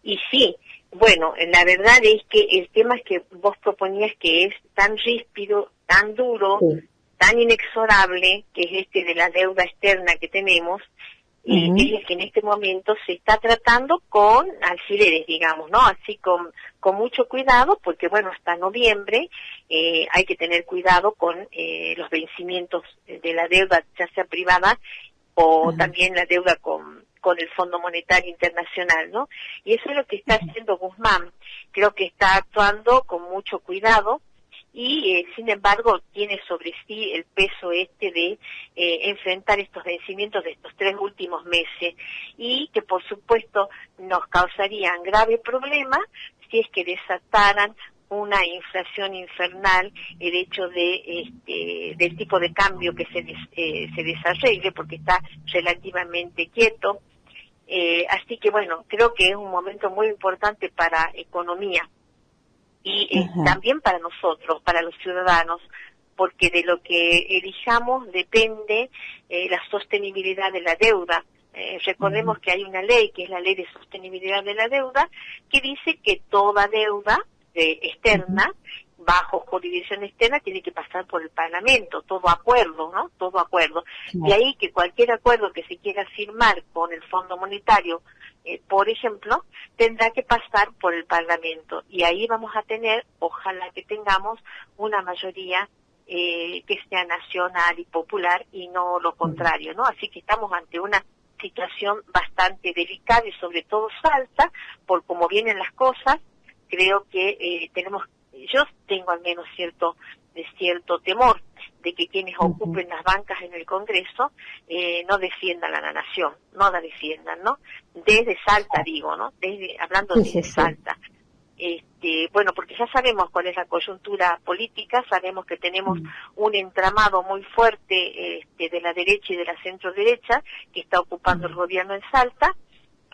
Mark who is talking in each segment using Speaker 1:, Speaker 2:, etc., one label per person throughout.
Speaker 1: Y sí, bueno, la verdad es que el tema que vos proponías, que es tan ríspido, tan duro,
Speaker 2: Sí.
Speaker 1: tan inexorable, que es este de la deuda externa que tenemos, es el que en este momento se está tratando con alfileres, digamos, ¿no? Así con mucho cuidado, porque bueno, hasta noviembre hay que tener cuidado con los vencimientos de la deuda, ya sea privada o también la deuda con el Fondo Monetario Internacional, ¿no? Y eso es lo que está haciendo Guzmán. Creo que está actuando con mucho cuidado y, sin embargo, tiene sobre sí el peso de enfrentar estos vencimientos de estos 3 últimos meses y que, por supuesto, nos causarían grave problema si es que desataran una inflación infernal, el hecho del tipo de cambio que se desarrolle, porque está relativamente quieto. Así que bueno, creo que es un momento muy importante para economía y también para nosotros, para los ciudadanos, porque de lo que elijamos depende la sostenibilidad de la deuda. Recordemos que hay una ley, que es la Ley de Sostenibilidad de la Deuda, que dice que toda deuda externa, bajo jurisdicción externa, tiene que pasar por el Parlamento, todo acuerdo, ¿no? Todo acuerdo. De ahí que cualquier acuerdo que se quiera firmar con el Fondo Monetario, por ejemplo, tendrá que pasar por el Parlamento. Y ahí vamos a tener, ojalá que tengamos, una mayoría que sea nacional y popular y no lo contrario, ¿no? Así que estamos ante una situación bastante delicada y sobre todo Salta, por cómo vienen las cosas. Creo que yo tengo al menos cierto temor de que quienes ocupen las bancas en el Congreso no defiendan a la nación, no la defiendan, ¿no? Desde Salta digo, ¿no? Hablando desde Salta. Bueno, porque ya sabemos cuál es la coyuntura política, sabemos que tenemos un entramado muy fuerte de la derecha y de la centro derecha que está ocupando el gobierno en Salta,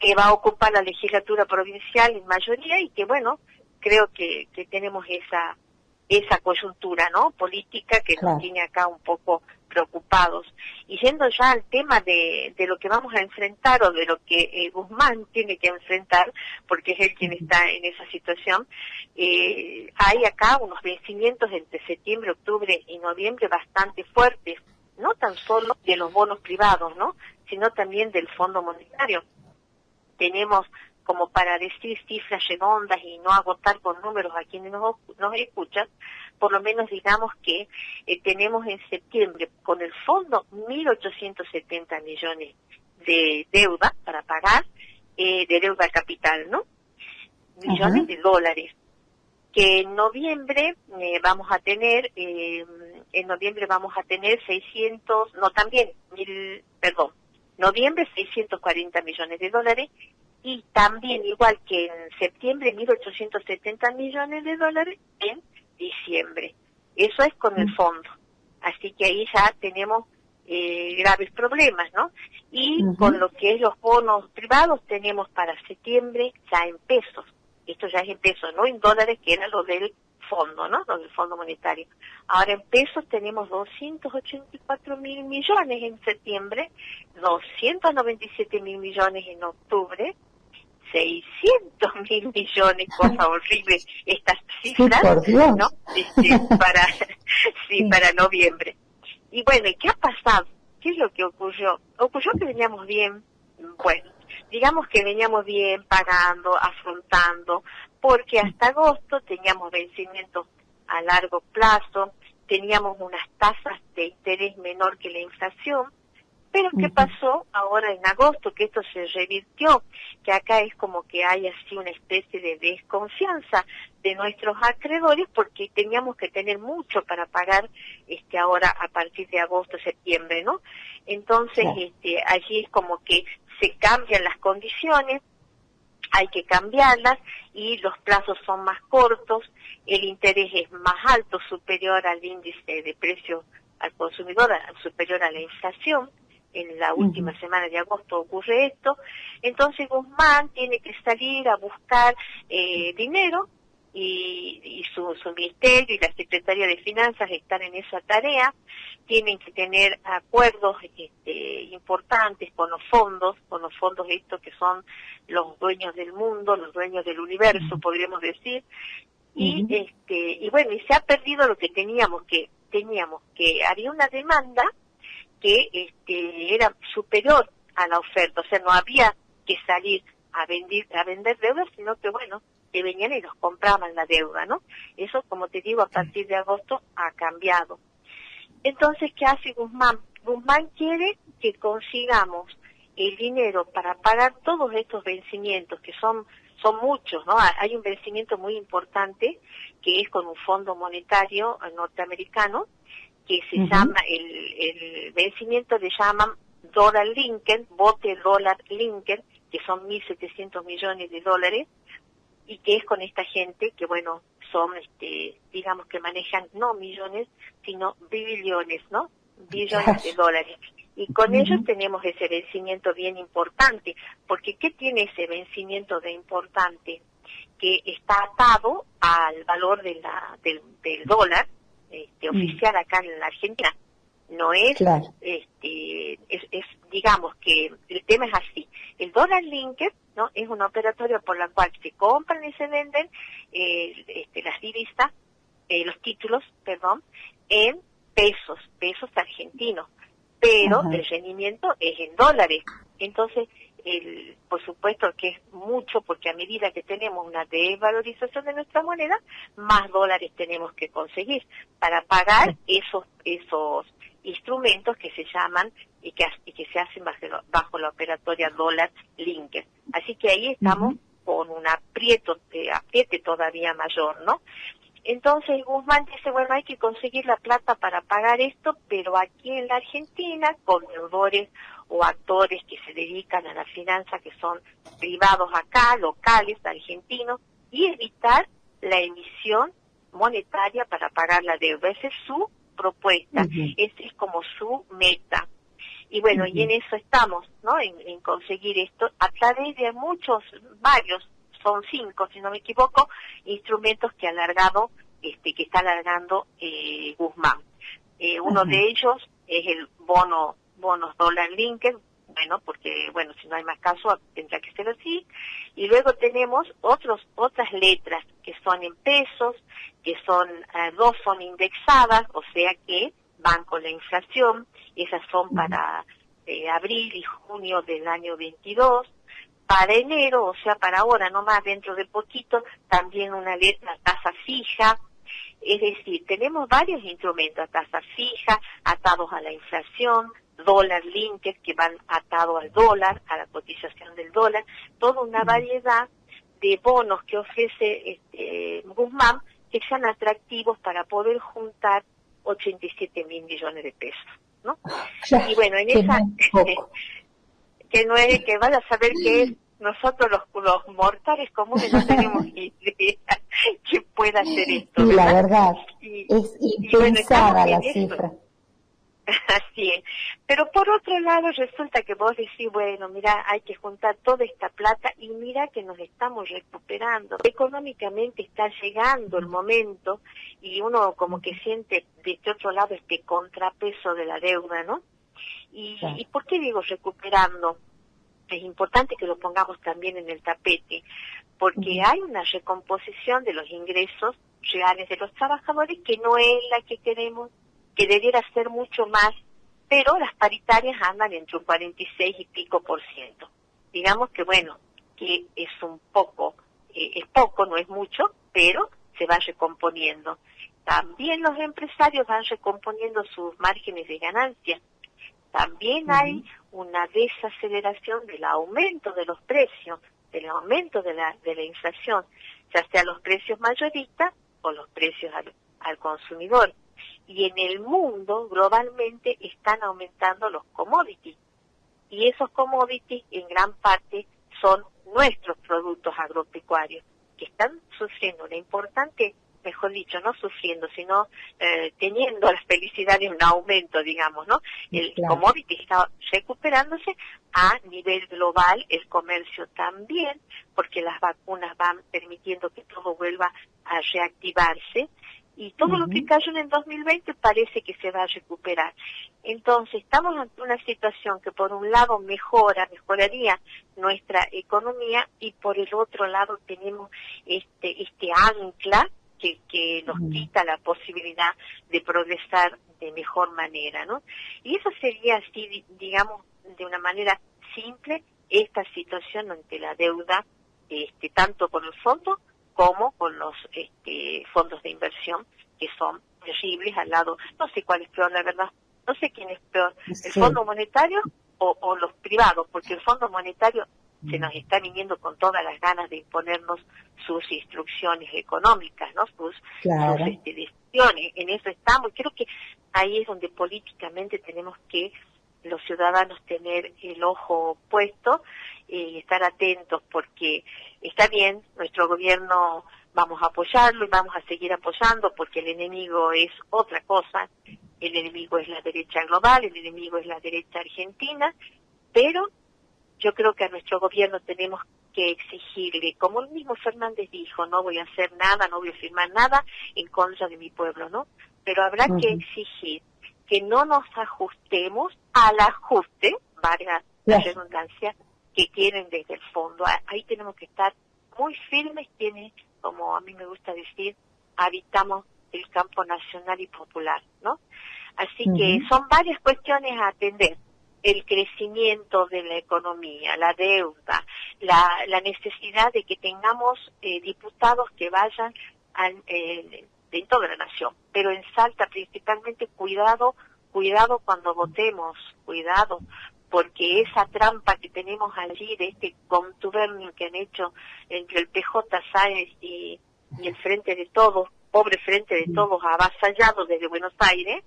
Speaker 1: que va a ocupar la legislatura provincial en mayoría y que bueno, creo que tenemos esa coyuntura, ¿no? Política que nos tiene acá un poco preocupados. Y yendo ya al tema de lo que vamos a enfrentar o de lo que Guzmán tiene que enfrentar, porque es él quien está en esa situación, hay acá unos vencimientos entre septiembre, octubre y noviembre bastante fuertes, no tan solo de los bonos privados, ¿no? Sino también del Fondo Monetario. Tenemos, como para decir cifras redondas y no agotar con números a quienes nos escuchan, por lo menos digamos que tenemos en septiembre con el fondo 1.870 millones de deuda para pagar, de deuda capital, ¿no? Millones de dólares. Que en noviembre vamos a tener 640 millones de dólares y también, igual que en septiembre, 1.870 millones de dólares en diciembre. Eso es con el fondo. Así que ahí ya tenemos graves problemas, ¿no? Y con lo que es los bonos privados tenemos para septiembre ya en pesos. Esto ya es en pesos, no en dólares, que era lo del fondo, ¿no? Lo del Fondo Monetario. Ahora en pesos tenemos 284.000 millones en septiembre, 297.000 millones en octubre, 600.000 millones, cosa horrible estas cifras, ¿no? Para noviembre. Y bueno, ¿y qué ha pasado? ¿Qué es lo que ocurrió? Ocurrió que veníamos bien, bueno, digamos que veníamos bien pagando, afrontando, porque hasta agosto teníamos vencimientos a largo plazo, teníamos unas tasas de interés menor que la inflación, pero ¿qué pasó ahora en agosto? Que esto se revirtió, que acá es como que hay así una especie de desconfianza de nuestros acreedores porque teníamos que tener mucho para pagar ahora a partir de agosto, septiembre, ¿no? Entonces, allí es como que se cambian las condiciones, hay que cambiarlas y los plazos son más cortos, el interés es más alto, superior al índice de precios al consumidor, superior a la inflación. En la última semana de agosto ocurre esto, entonces Guzmán tiene que salir a buscar dinero y su ministerio y la Secretaría de Finanzas están en esa tarea. Tienen que tener acuerdos importantes con los fondos estos que son los dueños del mundo, los dueños del universo, podríamos decir. Y bueno, y se ha perdido lo que teníamos que había una demanda que era superior a la oferta, o sea, no había que salir a vender deudas, sino que bueno, que venían y los compraban la deuda, ¿no? Eso, como te digo, a partir de agosto ha cambiado. Entonces, ¿qué hace Guzmán? Guzmán quiere que consigamos el dinero para pagar todos estos vencimientos, que son muchos, ¿no? Hay un vencimiento muy importante que es con un fondo monetario norteamericano, que se llama, el vencimiento le llaman Dollar Linker, bote Dollar Linker, que son 1.700 millones de dólares, y que es con esta gente que, bueno, son, digamos que manejan no millones, sino billones, ¿no? Billones de dólares. Y con ellos tenemos ese vencimiento bien importante, porque ¿qué tiene ese vencimiento de importante? Que está atado al valor del dólar oficial acá en la Argentina. No es, digamos que el tema es así. El Dollar Linker, ¿no? Es una operatoria por la cual se compran y se venden las divisas, los títulos, perdón, en pesos argentinos, pero el rendimiento es en dólares. Entonces, por supuesto que es mucho, porque a medida que tenemos una desvalorización de nuestra moneda, más dólares tenemos que conseguir para pagar esos instrumentos que se llaman y que se hacen bajo la operatoria Dollar Linker. Así que ahí estamos con un apriete todavía mayor, ¿no? Entonces Guzmán dice, bueno, hay que conseguir la plata para pagar esto, pero aquí en la Argentina, con deudores o actores que se dedican a la finanza, que son privados acá, locales, argentinos, y evitar la emisión monetaria para pagar la deuda. Esa es su propuesta, esa es como su meta. Y bueno, y en eso estamos, ¿no? En conseguir esto a través de varios, son 5, si no me equivoco, instrumentos que que está alargando Guzmán. Uno de ellos es el bonos Dollar Linker, bueno, porque, bueno, si no hay más caso, tendrá que ser así. Y luego tenemos otras letras que son en pesos, que son, dos son indexadas, o sea que van con la inflación. Esas son para abril y junio del año 22. Para enero, o sea, para ahora, no más dentro de poquito, también una letra tasa fija. Es decir, tenemos varios instrumentos a tasa fija, atados a la inflación, Dollar Linker, que van atados al dólar, a la cotización del dólar, toda una variedad de bonos que ofrece Guzmán, que sean atractivos para poder juntar 87.000 millones de pesos, ¿no? Y bueno, en esa... que no es, que vaya a saber que es, nosotros los mortales comunes no tenemos idea que pueda hacer esto, ¿verdad?
Speaker 2: La verdad, es impensada la cifra.
Speaker 1: Así es. Pero por otro lado resulta que vos decís, bueno, mira, hay que juntar toda esta plata y mira que nos estamos recuperando. Económicamente está llegando el momento y uno como que siente de este otro lado este contrapeso de la deuda, ¿no? ¿Y por qué digo recuperando? Es importante que lo pongamos también en el tapete, porque hay una recomposición de los ingresos reales de los trabajadores que no es la que queremos, que debiera ser mucho más, pero las paritarias andan entre un 46 y pico %. Digamos que bueno, que es un poco, es poco, no es mucho, pero se va recomponiendo. También los empresarios van recomponiendo sus márgenes de ganancia. También hay una desaceleración del aumento de los precios, del aumento de la inflación, ya sea los precios mayoristas o los precios al consumidor. Y en el mundo, globalmente, están aumentando los commodities. Y esos commodities, en gran parte, son nuestros productos agropecuarios, que están sufriendo una importante mejor dicho, no sufriendo, sino teniendo la felicidad de un aumento, digamos, ¿no? El commodity está recuperándose a nivel global, el comercio también, porque las vacunas van permitiendo que todo vuelva a reactivarse, y todo lo que cayó en el 2020 parece que se va a recuperar. Entonces, estamos ante una situación que por un lado mejoraría nuestra economía, y por el otro lado tenemos este ancla que nos quita la posibilidad de progresar de mejor manera, ¿no? Y eso sería así, digamos, de una manera simple, esta situación ante la deuda, tanto con el fondo como con los fondos de inversión, que son terribles al lado. No sé cuál es peor, la verdad. No sé quién es peor, el Fondo Monetario o los privados, porque el Fondo Monetario se nos está viniendo con todas las ganas de imponernos sus instrucciones económicas, ¿no? Sus decisiones. En eso estamos. Creo que ahí es donde políticamente tenemos que los ciudadanos tener el ojo puesto y estar atentos, porque está bien, nuestro gobierno vamos a apoyarlo y vamos a seguir apoyando, porque el enemigo es otra cosa, el enemigo es la derecha global, el enemigo es la derecha argentina, pero yo creo que a nuestro gobierno tenemos que exigirle, como el mismo Fernández dijo, no voy a hacer nada, no voy a firmar nada en contra de mi pueblo, ¿no? Pero habrá que exigir que no nos ajustemos al ajuste, valga la redundancia, que quieren desde el fondo. Ahí tenemos que estar muy firmes, como a mí me gusta decir, habitamos el campo nacional y popular, ¿no? Así que son varias cuestiones a atender: el crecimiento de la economía, la deuda, la necesidad de que tengamos diputados que vayan de toda la nación, pero en Salta principalmente cuidado cuando votemos, cuidado, porque esa trampa que tenemos allí de este contubernio que han hecho entre el PJ Sáenz y el Frente de Todos, pobre Frente de Todos, avasallado desde Buenos Aires,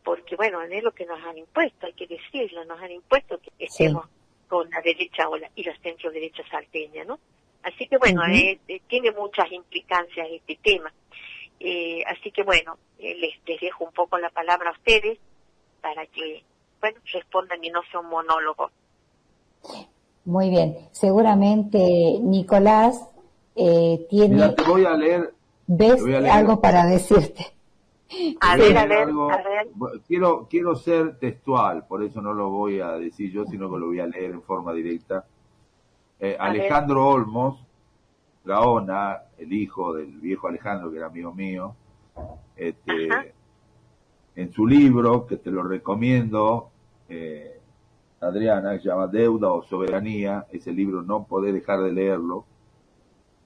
Speaker 1: porque bueno, es lo que nos han impuesto, hay que decirlo, nos han impuesto que estemos con la derecha y la centro derecha salteña, ¿no? Así que bueno, tiene muchas implicancias este tema. Así que bueno, les dejo un poco la palabra a ustedes para que, bueno, respondan y no sea un monólogo.
Speaker 2: Muy bien. Seguramente Nicolás tiene...
Speaker 3: Mira, te voy a leer...
Speaker 2: ¿Ves algo para decirte?
Speaker 1: A ver.
Speaker 3: Quiero ser textual, por eso no lo voy a decir yo, sino que lo voy a leer en forma directa. Alejandro Olmos Gaona, el hijo del viejo Alejandro, que era amigo mío, en su libro, que te lo recomiendo, Adriana, que se llama Deuda o Soberanía, ese libro no podés dejar de leerlo,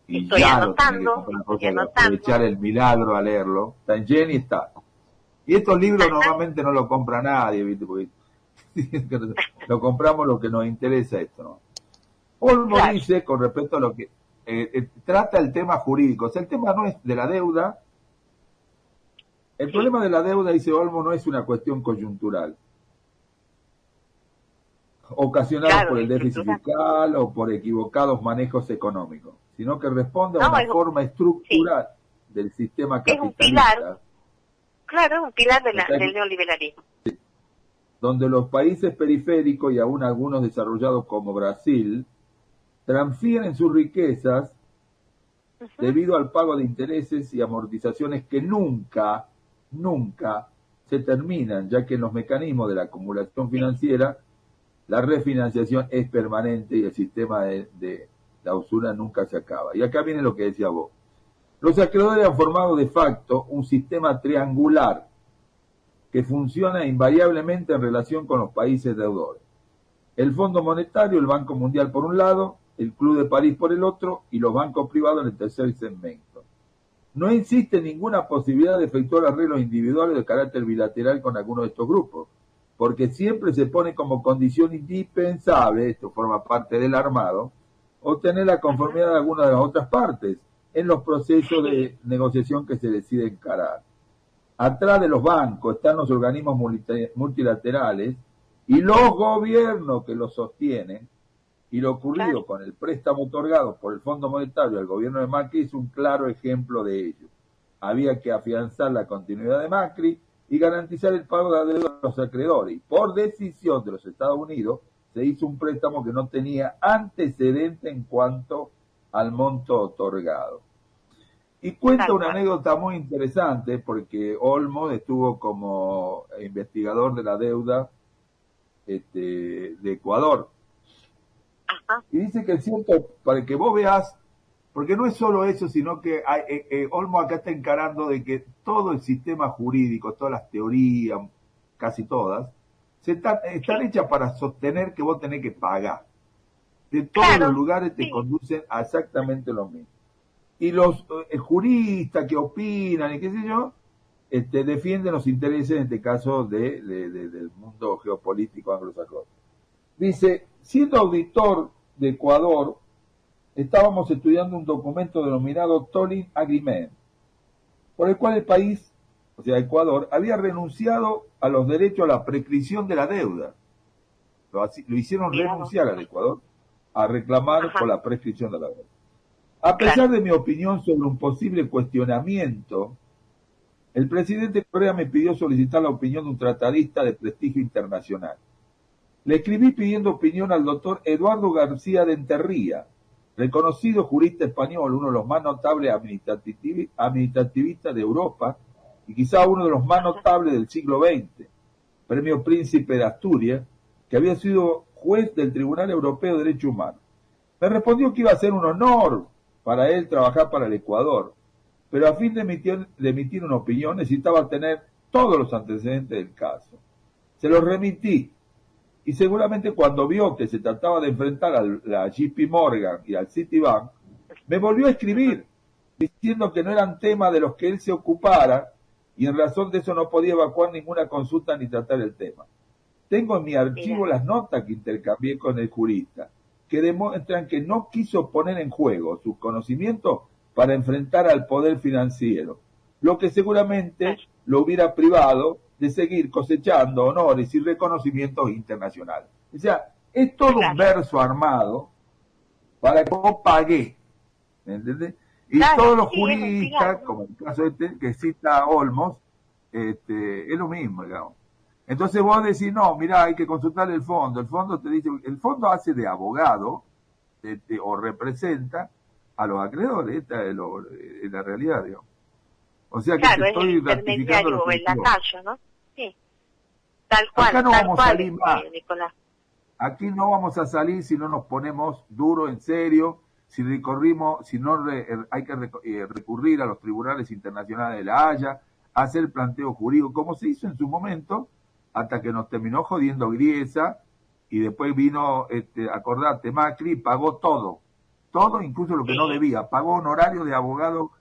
Speaker 3: y
Speaker 1: estoy
Speaker 3: ya
Speaker 1: anotando,
Speaker 3: lo tenés que comprar, para aprovechar el milagro a leerlo. Está en Jenny, está. Y estos libros normalmente no lo compra nadie, ¿viste? Porque lo compramos lo que nos interesa esto, ¿no? Olmo dice, con respecto a lo que trata el tema jurídico, o sea, el tema no es de la deuda. El problema de la deuda, dice Olmo, no es una cuestión coyuntural, ocasionada por el déficit fiscal o por equivocados manejos económicos, sino que responde a una forma estructural del sistema capitalista.
Speaker 1: Es un pilar del neoliberalismo.
Speaker 3: Donde los países periféricos y aún algunos desarrollados como Brasil transfieren sus riquezas debido al pago de intereses y amortizaciones que nunca se terminan, ya que en los mecanismos de la acumulación financiera la refinanciación es permanente y el sistema de la usura nunca se acaba. Y acá viene lo que decía vos. Los acreedores han formado de facto un sistema triangular que funciona invariablemente en relación con los países deudores. El Fondo Monetario, el Banco Mundial por un lado, el Club de París por el otro y los bancos privados en el tercer segmento. No existe ninguna posibilidad de efectuar arreglos individuales de carácter bilateral con alguno de estos grupos, porque siempre se pone como condición indispensable, esto forma parte del armado, obtener la conformidad de alguna de las otras partes en los procesos de negociación que se decide encarar. Atrás de los bancos están los organismos multilaterales y los gobiernos que los sostienen, Y lo ocurrido con el préstamo otorgado por el Fondo Monetario al gobierno de Macri es un claro ejemplo de ello. Había que afianzar la continuidad de Macri y garantizar el pago de la deuda a los acreedores. Y por decisión de los Estados Unidos se hizo un préstamo que no tenía antecedente en cuanto al monto otorgado. Y cuenta una anécdota muy interesante porque Olmos estuvo como investigador de la deuda de Ecuador.
Speaker 1: Ajá.
Speaker 3: Y dice que es cierto, para que vos veas, porque no es solo eso, sino que Olmo acá está encarando de que todo el sistema jurídico, todas las teorías, casi todas, están hechas para sostener que vos tenés que pagar. De todos los lugares te conducen a exactamente lo mismo. Y los juristas que opinan y qué sé yo, defienden los intereses, en este caso, del mundo geopolítico anglosajón. Dice, siendo auditor de Ecuador, estábamos estudiando un documento denominado Tolling Agreement, por el cual el país, o sea, Ecuador, había renunciado a los derechos a la prescripción de la deuda. Lo hicieron renunciar al Ecuador a reclamar por la prescripción de la deuda. A pesar de mi opinión sobre un posible cuestionamiento, el presidente Correa me pidió solicitar la opinión de un tratadista de prestigio internacional. Le escribí pidiendo opinión al doctor Eduardo García de Enterría, reconocido jurista español, uno de los más notables administrativistas de Europa y quizá uno de los más notables del siglo XX, premio Príncipe de Asturias, que había sido juez del Tribunal Europeo de Derechos Humanos. Me respondió que iba a ser un honor para él trabajar para el Ecuador, pero a fin de emitir una opinión necesitaba tener todos los antecedentes del caso. Se los remití, y seguramente cuando vio que se trataba de enfrentar a la JP Morgan y al Citibank, me volvió a escribir, diciendo que no eran temas de los que él se ocupara, y en razón de eso no podía evacuar ninguna consulta ni tratar el tema. Tengo en mi archivo las notas que intercambié con el jurista, que demuestran que no quiso poner en juego sus conocimientos para enfrentar al poder financiero, lo que seguramente lo hubiera privado de seguir cosechando honores y reconocimientos internacionales. O sea, es todo un verso armado para que vos pagué, ¿me entendés? Y todos los juristas, como el caso que cita Olmos, es lo mismo, digamos. Entonces vos decís, no, mirá, hay que consultar el fondo te dice, el fondo hace de abogado o representa a los acreedores, esta es la realidad, digamos. O sea que te estoy ratificando
Speaker 1: o el lacayo, ¿no? Sí, tal cual.
Speaker 3: Acá no vamos a salir más.
Speaker 1: Nicolás.
Speaker 3: Aquí no vamos a salir si no nos ponemos duro, en serio, si no hay que recurrir a los tribunales internacionales de La Haya, hacer planteo jurídico, como se hizo en su momento, hasta que nos terminó jodiendo Griesa, y después vino, acordate, Macri, pagó todo, incluso lo que no debía, pagó honorario de abogado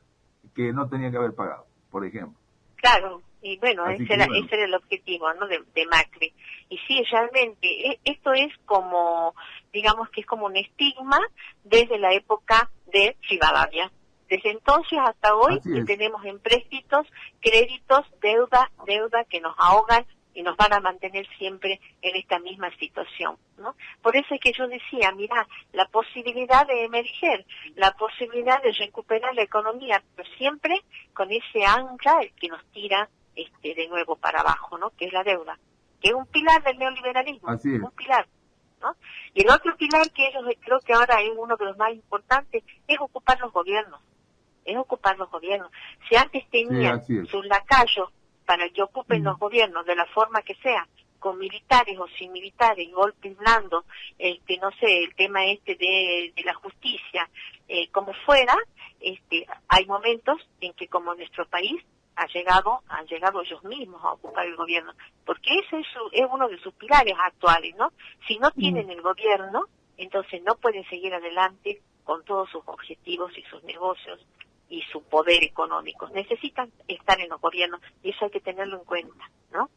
Speaker 3: que no tenía que haber pagado, por ejemplo.
Speaker 1: Claro, y bueno, ese era el objetivo, ¿no?, de Macri. Y sí, realmente, esto es como, digamos que es como un estigma desde la época de Rivadavia. Desde entonces hasta hoy que tenemos empréstitos, créditos, deuda que nos ahogan y nos van a mantener siempre en esta misma situación, ¿no? Por eso es que yo decía, mira, la posibilidad de emerger, la posibilidad de recuperar la economía, pero siempre con ese ancla que nos tira de nuevo para abajo, ¿no? Que es la deuda, que es un pilar del neoliberalismo, un pilar, ¿no? Y el otro pilar que ellos creo que ahora es uno de los más importantes, es ocupar los gobiernos. Si antes tenían sus lacayos para que ocupen los gobiernos de la forma que sea, con militares o sin militares, golpes blandos, no sé, el tema de la justicia, como fuera, hay momentos en que como nuestro país han llegado ellos mismos a ocupar el gobierno, porque ese es uno de sus pilares actuales, ¿no? Si no tienen el gobierno, entonces no pueden seguir adelante con todos sus objetivos y sus negocios y su poder económico. Necesitan estar en los gobiernos y eso hay que tenerlo en cuenta, ¿no?